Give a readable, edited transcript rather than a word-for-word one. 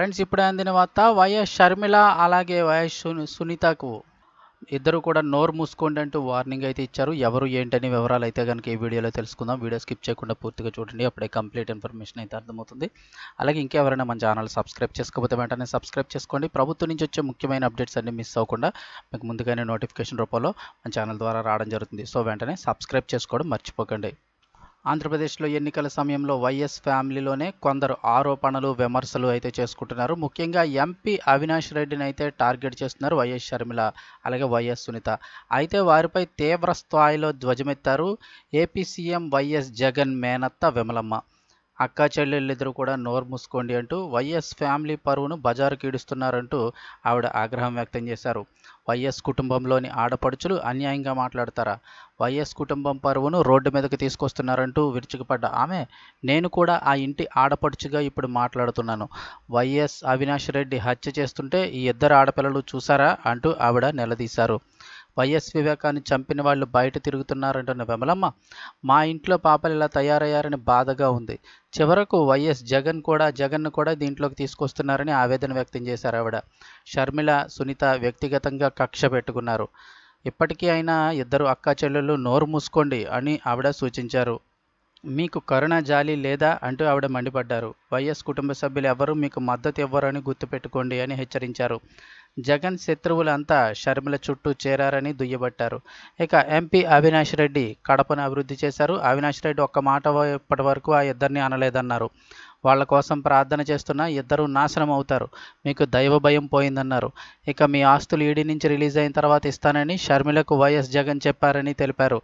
Friends ఇప్పుడే అందిన వార్త వైఎస్ షర్మిల అలాగే వైఎస్ సునీతకు ఇద్దరు కూడా నోరు మూసుకోండి అంటూ వార్నింగ్ అయితే ఇచ్చారు. ఎవరు ఏంటని వివరాలు అయితే కనుక ఈ వీడియోలో తెలుసుకుందాం. వీడియో స్కిప్ చేయకుండా పూర్తిగా చూడండి, అప్పుడే కంప్లీట్ ఇన్ఫర్మేషన్ అయితే అర్థమవుతుంది. అలాగే ఇంకెవరైనా మన ఛానల్ సబ్స్క్రైబ్ చేసుకోకపోతే వెంటనే సబ్స్క్రైబ్ చేసుకోండి. ప్రభుత్వం నుంచి వచ్చే ముఖ్యమైన అప్డేట్స్ అన్ని మిస్ అవ్వకుండా మీకు ముందుగానే నోటిఫికేషన్ రూపంలో మన ఛానల్ ద్వారా రావడం జరుగుతుంది. సో వెంటనే సబ్స్క్రైబ్ చేసుకోవడం మర్చిపోకండి. ఆంధ్రప్రదేశ్లో ఎన్నికల సమయంలో వైఎస్ ఫ్యామిలీలోనే కొందరు ఆరోపణలు విమర్శలు అయితే చేసుకుంటున్నారు. ముఖ్యంగా ఎంపీ అవినాష్ రెడ్డిని అయితే టార్గెట్ చేస్తున్నారు వైఎస్ షర్మిల అలాగే వైఎస్ సునీత. అయితే వారిపై తీవ్ర స్థాయిలో ధ్వజమెత్తారు ఏపీ సీఎం వైఎస్ జగన్ మేనత్త విమలమ్మ. అక్కా చెల్లెళ్ళిద్దరూ కూడా నోరు మూసుకోండి అంటూ వైఎస్ ఫ్యామిలీ పరువును బజారుకి ఈడుస్తున్నారంటూ ఆవిడ ఆగ్రహం వ్యక్తం చేశారు. వైఎస్ కుటుంబంలోని ఆడపడుచులు అన్యాయంగా మాట్లాడతారా, వైఎస్ కుటుంబం పరువును రోడ్డు మీదకి తీసుకొస్తున్నారంటూ విరుచుకుపడ్డ ఆమె, నేను కూడా ఆ ఇంటి ఆడపడుచుగా ఇప్పుడు మాట్లాడుతున్నాను. వైఎస్ అవినాష్ రెడ్డి హత్య చేస్తుంటే ఈ ఇద్దరు ఆడపిల్లలు చూసారా అంటూ ఆవిడ నిలదీశారు. వైఎస్ వివేకాన్ని చంపిన వాళ్ళు బయట తిరుగుతున్నారంటున్న విమలమ్మ, మా ఇంట్లో పాపలు ఇలా తయారయ్యారని బాధగా ఉంది. చివరకు వైఎస్ జగన్ను కూడా దీంట్లోకి తీసుకొస్తున్నారని ఆవేదన వ్యక్తం చేశారు ఆవిడ. షర్మిల సునీత వ్యక్తిగతంగా కక్ష పెట్టుకున్నారు. ఇప్పటికీ అయినా ఇద్దరు అక్కా చెల్లెళ్ళు నోరు మూసుకోండి అని ఆవిడ సూచించారు. మీకు కరుణ జాలి లేదా అంటూ ఆవిడ మండిపడ్డారు. వైఎస్ కుటుంబ సభ్యులు ఎవరూ మీకు మద్దతు ఇవ్వరని గుర్తుపెట్టుకోండి అని హెచ్చరించారు. జగన్ శత్రువులంతా షర్మిల చుట్టూ చేరారని దుయ్యబట్టారు. ఇక ఎంపీ అవినాష్ రెడ్డి కడపను అభివృద్ధి చేశారు. అవినాష్ రెడ్డి ఒక్క మాట ఇప్పటి వరకు ఆ ఇద్దరిని అనలేదన్నారు. వాళ్ళ కోసం ప్రార్థన చేస్తున్నా ఇద్దరు నాశనం అవుతారు, మీకు దైవ భయం పోయిందన్నారు. ఇక మీ ఆస్తులు ఈడీ నుంచి రిలీజ్ అయిన తర్వాత ఇస్తానని షర్మిలకు వైఎస్ జగన్ చెప్పారని తెలిపారు.